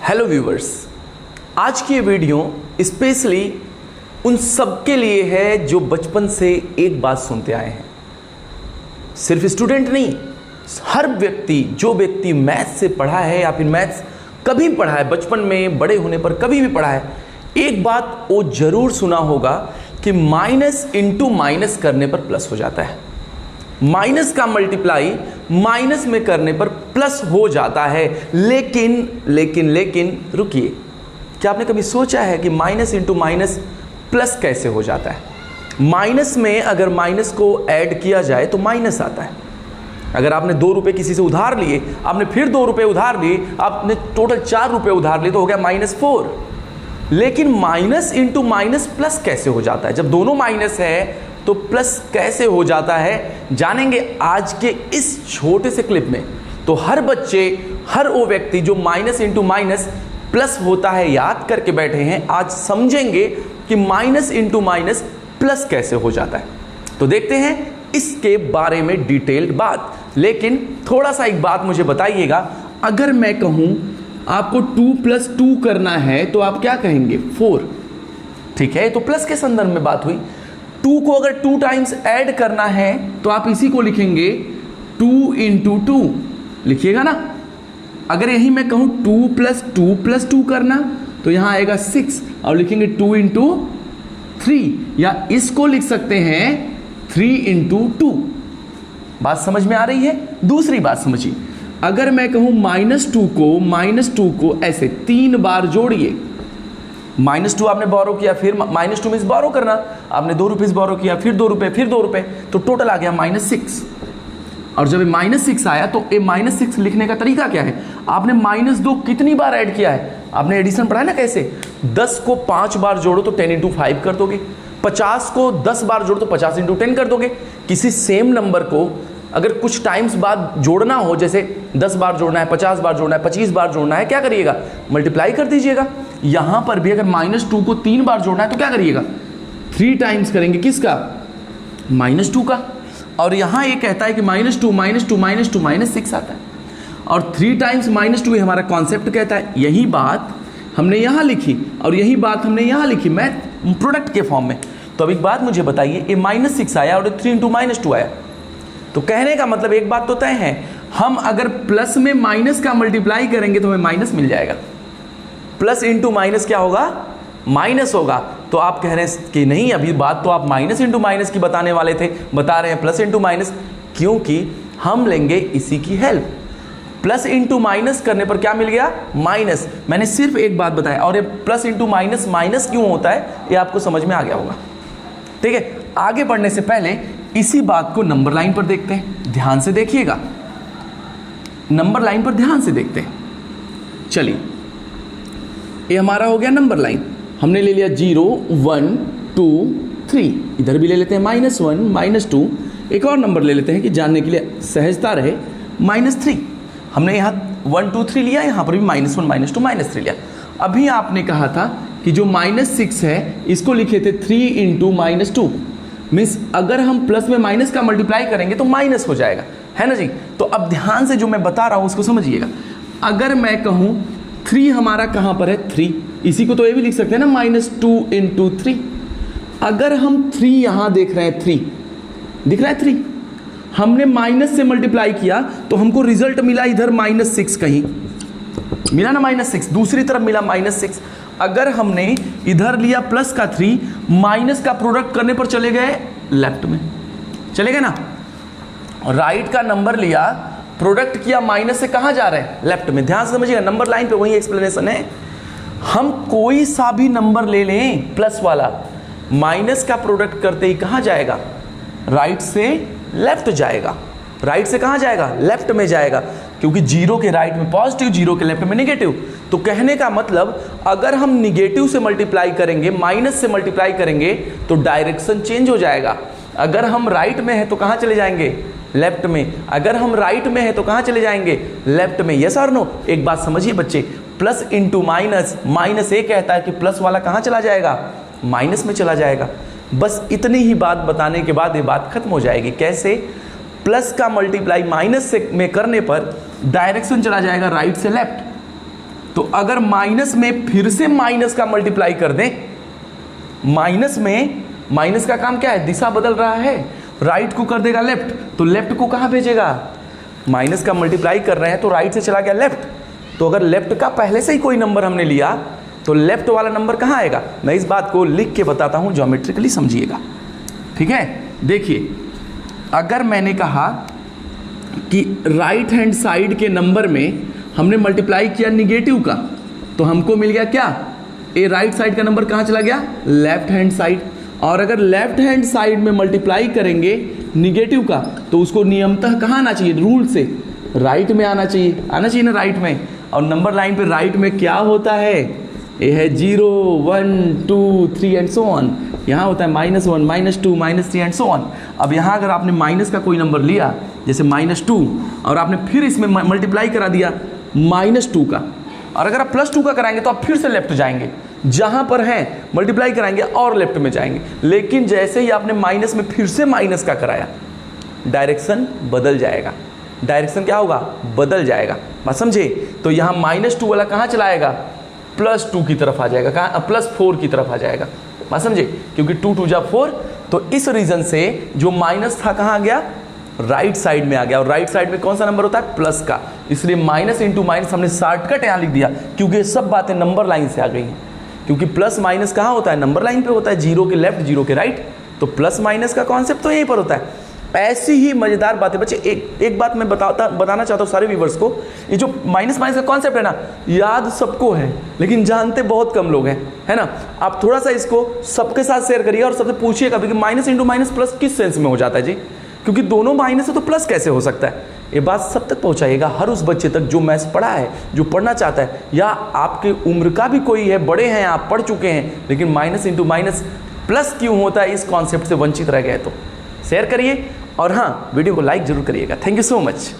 Hello viewers, आज की ये वीडियो स्पेशली उन सब के लिए है जो बचपन से एक बात सुनते आए हैं। सिर्फ स्टूडेंट नहीं, हर व्यक्ति, जो व्यक्ति मैथ्स से पढ़ा है या फिर मैथ्स कभी पढ़ा है, बचपन में, बड़े होने पर कभी भी पढ़ा है, एक बात वो जरूर सुना होगा कि माइनस इंटू माइनस करने पर प्लस हो जाता है। माइनस का मल्टीप्लाई माइनस में करने पर प्लस हो जाता है। लेकिन रुकिए, क्या आपने कभी सोचा है कि माइनस इंटू माइनस प्लस कैसे हो जाता है? माइनस में अगर माइनस को ऐड किया जाए तो माइनस आता है। अगर आपने 2 रुपए किसी से उधार लिए, आपने फिर 2 रुपए उधार लिए, आपने टोटल 4 रुपए उधार लिए, तो हो गया -4। लेकिन माइनस इंटू माइनस प्लस कैसे हो जाता है? जब दोनों माइनस है तो प्लस कैसे हो जाता है, जानेंगे आज के इस छोटे से क्लिप में। तो हर बच्चे, हर वो व्यक्ति जो माइनस इंटू माइनस प्लस होता है याद करके बैठे हैं, आज समझेंगे कि माइनस इंटू माइनस प्लस कैसे हो जाता है। तो देखते हैं इसके बारे में डिटेल्ड बात। लेकिन थोड़ा सा एक बात मुझे बताइएगा, अगर मैं कहूं आपको 2 + 2 करना है तो आप क्या कहेंगे? 4। ठीक है, तो प्लस के संदर्भ में बात हुई। 2 को अगर 2 टाइम्स ऐड करना है तो आप इसी को लिखेंगे 2 × 2, लिखिएगा ना। अगर यही मैं कहूं 2 + 2 + 2 करना, तो यहां आएगा 6 और लिखेंगे 2 × 3, या इसको लिख सकते हैं 3 × 2। बात समझ में आ रही है? दूसरी बात समझिए, अगर मैं कहूं -2 को ऐसे 3 बार जोड़िए। -2 आपने बोरो किया, फिर -2 मीन्स बोरो करना, आपने 2 रुपये बोरो किया, फिर 2 रुपये, फिर 2 रुपये, तो टोटल आ गया -6। और जब ये -6 आया तो ये -6 लिखने का तरीका क्या है? आपने -2 कितनी बार ऐड किया है? आपने एडिशन पढ़ा है ना कैसे? 10 को 5 बार जोड़ो तो 10 × 5 कर दोगे, 50 को 10 बार जोड़ो तो 50 × 10 कर दोगे। किसी सेम नंबर को अगर कुछ टाइम्स बाद जोड़ना हो, जैसे 10 बार जोड़ना है, 50 बार जोड़ना है, 25 बार जोड़ना है, क्या करिएगा? मल्टीप्लाई कर दीजिएगा। यहां पर भी अगर -2 को 3 बार जोड़ना है तो क्या करिएगा? 3 टाइम्स करेंगे, किसका? -2 का। और यहां ये कहता है कि -2 आता है, और 3 टाइम्स -2 हमारा कॉन्सेप्ट कहता है। यही बात हमने यहां लिखी और यही बात हमने यहां लिखी, मैथ प्रोडक्ट के फॉर्म में। तो अब एक बात मुझे बताइए, ये -6 आया और 3 × -2 आया, तो कहने का मतलब एक बात तो तय है, हम अगर प्लस में माइनस का मल्टीप्लाई करेंगे तो हमें माइनस मिल जाएगा। प्लस इंटू माइनस क्या होगा? माइनस होगा। तो आप कह रहे हैं कि नहीं, अभी बात तो आप माइनस इंटू माइनस की बताने वाले थे, बता रहे हैं प्लस इंटू माइनस, क्योंकि हम लेंगे इसी की हेल्प। प्लस इंटू माइनस करने पर क्या मिल गया? माइनस। मैंने सिर्फ एक बात बताया, और ये प्लस इंटू माइनस माइनस क्यों होता है ये आपको समझ में आ गया होगा। ठीक है, आगे बढ़ने से पहले इसी बात को नंबर लाइन पर देखते हैं। ध्यान से देखिएगा, नंबर लाइन पर ध्यान से देखते हैं। चलिए, ये हमारा हो गया नंबर लाइन। हमने ले लिया 0 1 2 3, इधर भी ले लेते हैं -1 -2। एक और नंबर ले लेते हैं कि जानने के लिए सहजता रहे, -3। हमने यहाँ 1 2 3 लिया, यहाँ पर भी -1 -2 -3 लिया। अभी आपने कहा था कि जो -6 है इसको लिखे थे 3 × -2, मीन्स अगर हम प्लस में माइनस का मल्टीप्लाई करेंगे तो माइनस हो जाएगा, है ना जी। तो अब ध्यान से जो मैं बता रहा हूं उसको समझिएगा। अगर मैं कहूं 3 हमारा कहां पर है? 3, इसी को तो ये भी लिख सकते हैं ना, -2 × 3। अगर हम 3 यहां देख रहे हैं, 3 दिख रहा है, 3 हमने माइनस से मल्टीप्लाई किया तो हमको रिजल्ट मिला इधर -6, कहीं मिला ना -6, दूसरी तरफ मिला -6। अगर हमने इधर लिया प्लस का 3, माइनस का प्रोडक्ट करने पर चले गए लेफ्ट में, चले गए ना। राइट का नंबर लिया, प्रोडक्ट किया, माइनस से कहां जा रहे हैं? लेफ्ट में। ध्यान से समझिएगा, नंबर लाइन पे वही एक्सप्लेनेशन है। हम कोई सा भी नंबर ले लें प्लस वाला, माइनस का प्रोडक्ट करते ही कहां जाएगा? राइट से लेफ्ट जाएगा। राइट से कहां जाएगा? लेफ्ट में जाएगा, क्योंकि 0 के राइट में पॉजिटिव, 0 के लेफ्ट में नेगेटिव। तो कहने का मतलब अगर हम निगेटिव से मल्टीप्लाई करेंगे, माइनस से मल्टीप्लाई करेंगे, तो डायरेक्शन चेंज हो जाएगा। अगर हम राइट में है तो कहां चले जाएंगे? लेफ्ट में। अगर हम राइट में है तो कहां चले जाएंगे? लेफ्ट में। यस और नो? एक बात समझिए बच्चे, प्लस इंटू माइनस, माइनस ये कहता है कि प्लस वाला कहां चला जाएगा? माइनस में चला जाएगा। बस इतनी ही बात बताने के बाद ये बात खत्म हो जाएगी। कैसे? प्लस का मल्टीप्लाई माइनस से में करने पर डायरेक्शन चला जाएगा राइट से लेफ्ट। तो अगर माइनस में फिर से माइनस का मल्टीप्लाई कर दें, माइनस में माइनस का काम क्या है, दिशा बदल रहा है, राइट को कर देगा लेफ्ट, तो लेफ्ट को कहां भेजेगा, माइनस का मल्टीप्लाई कर रहे हैं तो राइट से चला गया लेफ्ट, तो अगर लेफ्ट का पहले से ही कोई नंबर हमने लिया तो लेफ्ट वाला नंबर कहां आएगा। मैं इस बात को लिख के बताता हूं, ज्योमेट्रिकली समझिएगा, ठीक है। देखिए अगर मैंने कहा कि राइट हैंड साइड के नंबर में हमने मल्टीप्लाई किया निगेटिव का, तो हमको मिल गया क्या, ए राइट साइड का नंबर कहां चला गया, लेफ्ट हैंड साइड। और अगर लेफ्ट हैंड साइड में मल्टीप्लाई करेंगे निगेटिव का, तो उसको नियमतः कहां आना चाहिए, रूल से राइट में आना चाहिए ना, राइट में। और नंबर लाइन पे राइट में क्या होता है, ये है 0 1 2 3 एंड सो ऑन, यहाँ होता है -1 -2 -3 एंड सो ऑन। अब यहाँ अगर आपने माइनस का कोई नंबर लिया जैसे -2 और आपने फिर इसमें मल्टीप्लाई करा दिया -2 का, और अगर आप +2 का कराएंगे तो आप फिर से लेफ्ट जाएंगे, जहां पर है मल्टीप्लाई कराएंगे और लेफ्ट में जाएंगे। लेकिन जैसे ही आपने माइनस में फिर से माइनस का कराया, डायरेक्शन बदल जाएगा, डायरेक्शन क्या होगा, बदल जाएगा, बात समझे। तो यहाँ -2 वाला कहाँ चलाएगा, +2 की तरफ आ जाएगा, कहाँ, +4 की तरफ आ जाएगा, बात समझे, क्योंकि 2 2 जा 4। तो इस रीजन से जो माइनस था कहाँ आ गया, राइट साइड में आ गया। और राइट साइड में कौन सा नंबर होता है, प्लस का, इसलिए माइनस इंटू माइनस हमने शॉर्टकट यहाँ लिख दिया, क्योंकि ये सब बातें नंबर लाइन से आ गई हैं। क्योंकि प्लस माइनस कहाँ होता है, नंबर लाइन पे होता है, 0 के लेफ्ट 0 के राइट, तो प्लस माइनस का कॉन्सेप्ट तो यहीं पर होता है। ऐसी ही मजेदार बातें बच्चे, एक बात मैं बताना चाहता हूँ सारे व्यूवर्स को, ये जो माइनस माइनस का कॉन्सेप्ट है ना, याद सबको है लेकिन जानते बहुत कम लोग हैं, है ना। आप थोड़ा सा इसको सबके साथ शेयर करिए और सबसे पूछिएगा कि माइनस इंटू माइनस प्लस किस सेंस में हो जाता है जी, क्योंकि दोनों माइनस है तो प्लस कैसे हो सकता है। ये बात सब तक पहुंचाइएगा, हर उस बच्चे तक जो मैथ्स पढ़ा है, जो पढ़ना चाहता है, या आपके उम्र का भी कोई है, बड़े हैं, आप पढ़ चुके हैं, लेकिन माइनस इंटू माइनस प्लस क्यों होता है इस कॉन्सेप्ट से वंचित रह गए, तो शेयर करिए और हाँ, वीडियो को लाइक जरूर करिएगा। Thank you so much.